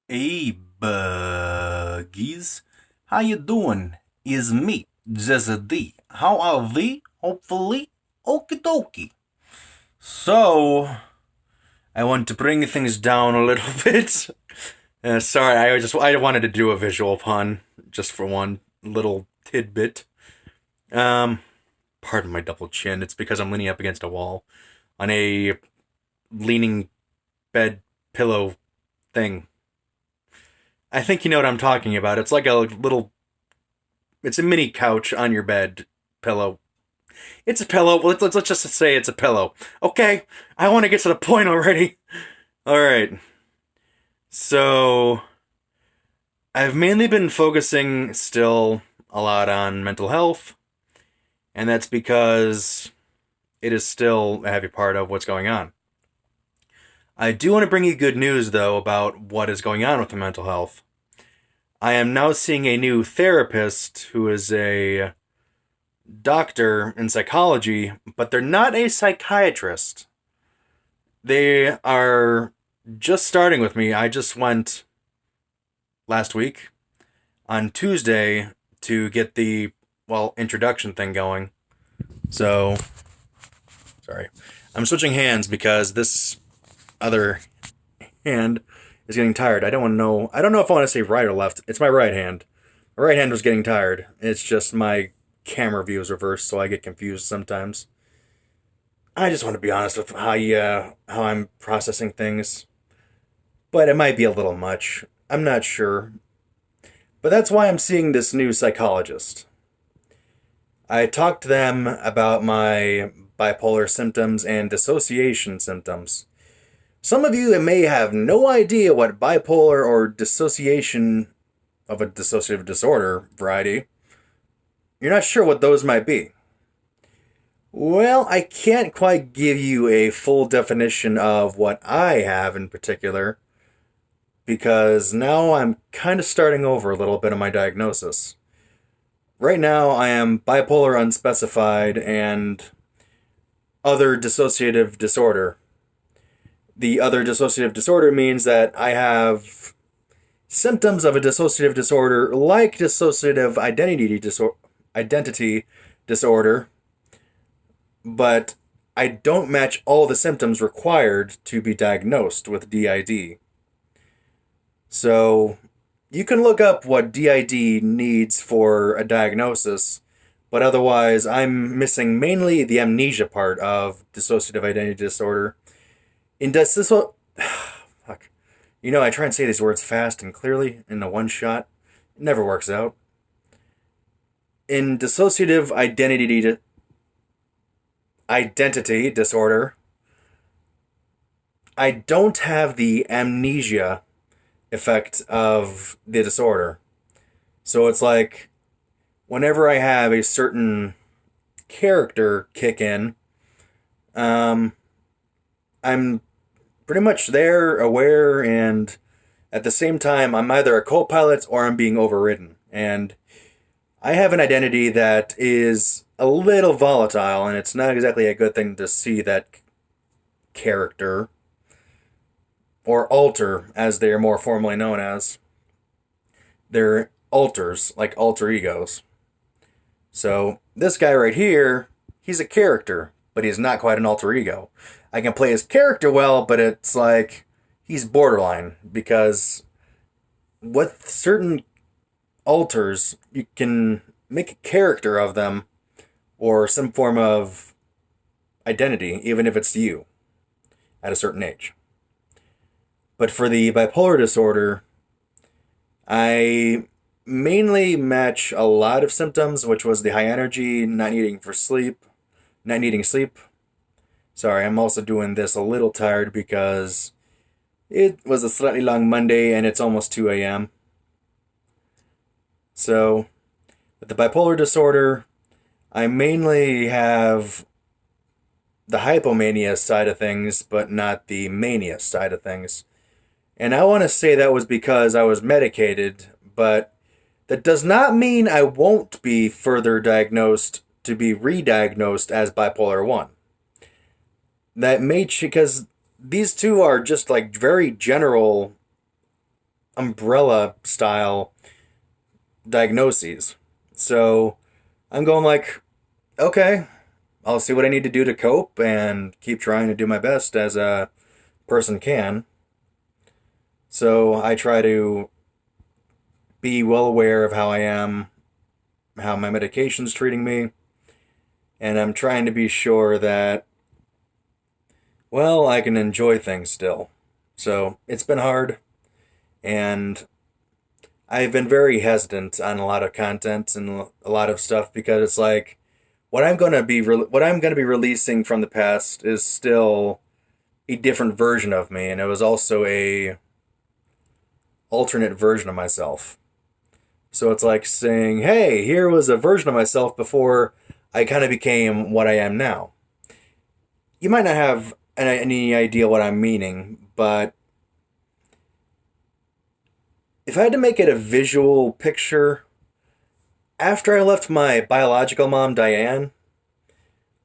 Hey, buggies. How you doing? Is me, Jesse D. How are we? Hopefully, okie dokie. So, I want to bring things down a little bit. Sorry, I wanted to do a visual pun just for one little tidbit. Um, Pardon my double chin. It's because I'm leaning up against a wall on a leaning bed pillow thing. I think you know what I'm talking about. It's like a little It's a mini couch on your bed pillow. It's a pillow. Let's just say it's a pillow. Okay, I want to get to the point already. All right. So I've mainly been focusing still a lot on mental health, and that's because it is still a heavy part of what's going on. I do want to bring you good news though about what is going on with the mental health. I am now seeing a new therapist who is a doctor in psychology, but they're not a psychiatrist. They are just starting with me. I just went last week on Tuesday to get the, introduction thing going. So, sorry. I'm switching hands because this other hand is getting tired. I don't know if I want to say right or left. It's my right hand. My right hand was getting tired. It's just my camera view is reversed, so I get confused sometimes. I just want to be honest with how I'm processing things, but it might be a little much. I'm not sure, but that's why I'm seeing this new psychologist. I talked to them about my bipolar symptoms and dissociation symptoms. Some of you may have no idea what bipolar or dissociation of a dissociative disorder variety. You're not sure what those might be. Well, I can't quite give you a full definition of what I have in particular, because now I'm kind of starting over a little bit of my diagnosis. Right now, I am bipolar unspecified and other dissociative disorder. The other dissociative disorder means that I have symptoms of a dissociative disorder like dissociative identity disorder, but I don't match all the symptoms required to be diagnosed with DID. So you can look up what DID needs for a diagnosis, but otherwise I'm missing mainly the amnesia part of dissociative identity disorder. In disso fuck. I try and say these words fast and clearly in the one shot. It never works out. In dissociative identity disorder, I don't have the amnesia effect of the disorder. So it's like whenever I have a certain character kick in, I'm pretty much there, aware, and at the same time, I'm either a co-pilot or I'm being overridden. And I have an identity that is a little volatile, and it's not exactly a good thing to see that character, or alter, as they are more formally known as. They're alters, like alter egos. So, this guy right here, he's a character, but he's not quite an alter ego. I can play his character well, but it's like he's borderline, because with certain alters, you can make a character of them or some form of identity, even if it's you at a certain age. But for the bipolar disorder, I mainly match a lot of symptoms, which was the high energy, not needing sleep. Sorry, I'm also doing this a little tired because it was a slightly long Monday and it's almost 2 a.m. So, with the bipolar disorder, I mainly have the hypomania side of things, but not the mania side of things. And I want to say that was because I was medicated, but that does not mean I won't be further diagnosed to be re-diagnosed as bipolar 1. That may, because these two are just like very general umbrella style diagnoses. So I'm going like, okay, I'll see what I need to do to cope and keep trying to do my best as a person can. So I try to be well aware of how I am, how my medication's treating me, and I'm trying to be sure that, well, I can enjoy things still. So it's been hard, and I've been very hesitant on a lot of content and a lot of stuff because it's like what I'm gonna be releasing from the past is still a different version of me, and it was also a alternate version of myself. So it's like saying, "Hey, here was a version of myself before I kind of became what I am now." You might not have any idea what I'm meaning, but if I had to make it a visual picture, after I left my biological mom, Diane,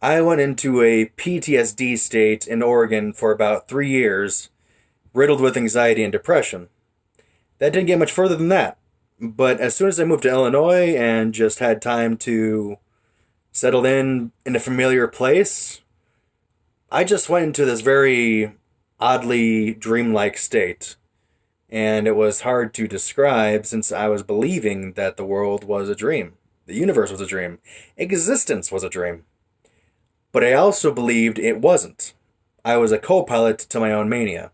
I went into a PTSD state in Oregon for about 3 years, riddled with anxiety and depression. That didn't get much further than that. But as soon as I moved to Illinois and just had time to settle in a familiar place, I just went into this very oddly dreamlike state. And it was hard to describe since I was believing that the world was a dream. The universe was a dream. Existence was a dream. But I also believed it wasn't. I was a co-pilot to my own mania.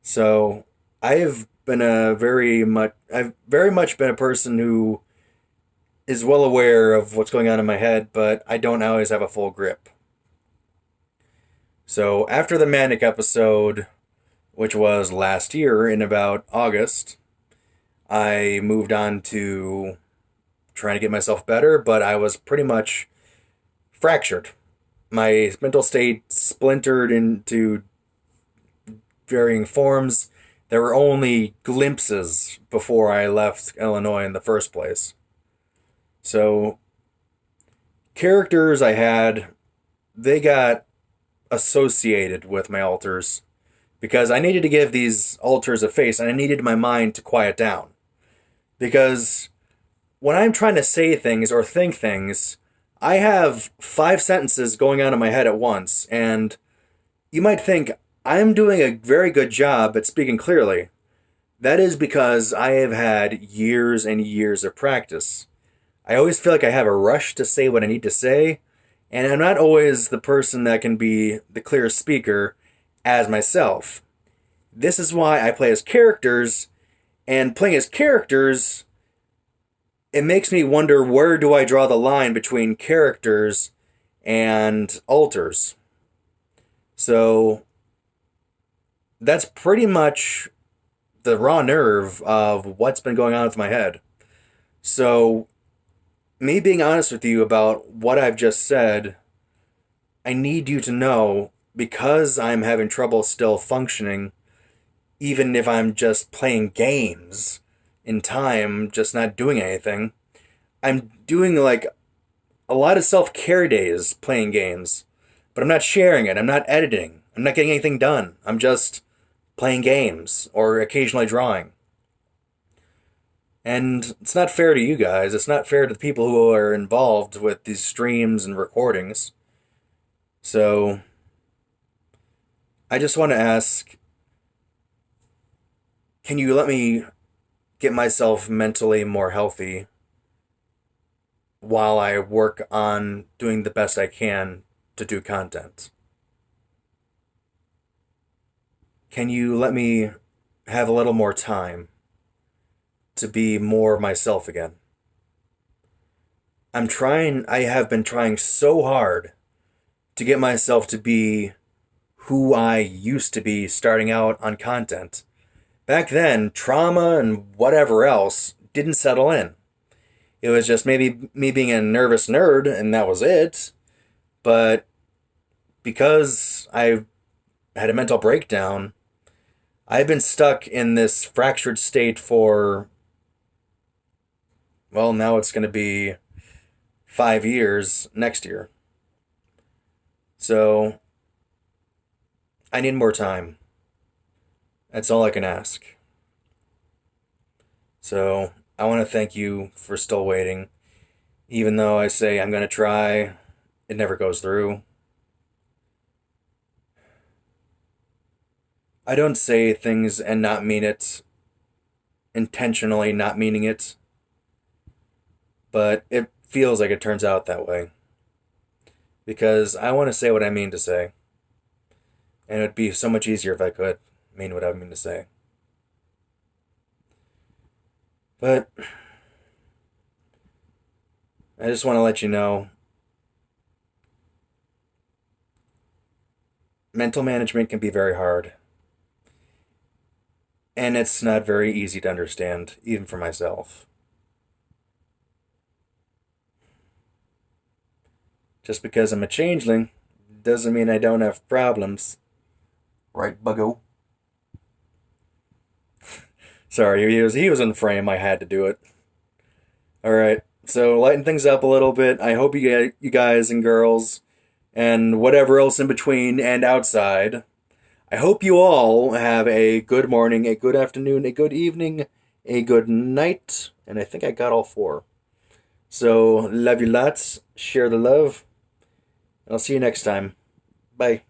So I've very much been a person who is well aware of what's going on in my head, but I don't always have a full grip. So after the manic episode, which was last year in about August, I moved on to trying to get myself better, but I was pretty much fractured. My mental state splintered into varying forms. There were only glimpses before I left Illinois in the first place. So, characters I had, they got associated with my alters because I needed to give these alters a face and I needed my mind to quiet down. Because when I'm trying to say things or think things, I have 5 sentences going on in my head at once, and you might think I'm doing a very good job at speaking clearly. That is because I have had years and years of practice. I always feel like I have a rush to say what I need to say, and I'm not always the person that can be the clearest speaker as myself. This is why I play as characters, and playing as characters, it makes me wonder, where do I draw the line between characters and alters? So that's pretty much the raw nerve of what's been going on with my head. So me being honest with you about what I've just said, I need you to know, because I'm having trouble still functioning, even if I'm just playing games in time, just not doing anything. I'm doing like a lot of self-care days playing games, but I'm not sharing it. I'm not editing. I'm not getting anything done. I'm just playing games or occasionally drawing. And it's not fair to you guys. It's not fair to the people who are involved with these streams and recordings. So I just want to ask, can you let me get myself mentally more healthy while I work on doing the best I can to do content? Can you let me have a little more time to be more myself again? I have been trying so hard to get myself to be who I used to be starting out on content. Back then, trauma and whatever else didn't settle in. It was just maybe me being a nervous nerd, and that was it. But because I had a mental breakdown, I've been stuck in this fractured state for, well, now it's going to be 5 years next year. So I need more time. That's all I can ask. So I want to thank you for still waiting. Even though I say I'm going to try, it never goes through. I don't say things and not mean it, intentionally not meaning it, but it feels like it turns out that way. Because I want to say what I mean to say. And it would be so much easier if I could mean what I mean to say. But I just want to let you know mental management can be very hard. And it's not very easy to understand, even for myself. Just because I'm a changeling doesn't mean I don't have problems. Right, Buggo? Sorry, he was in frame. I had to do it. All right. So lighten things up a little bit. I hope you guys and girls and whatever else in between and outside. I hope you all have a good morning, a good afternoon, a good evening, a good night, and I think I got all four. So love you lots. Share the love. I'll see you next time. Bye.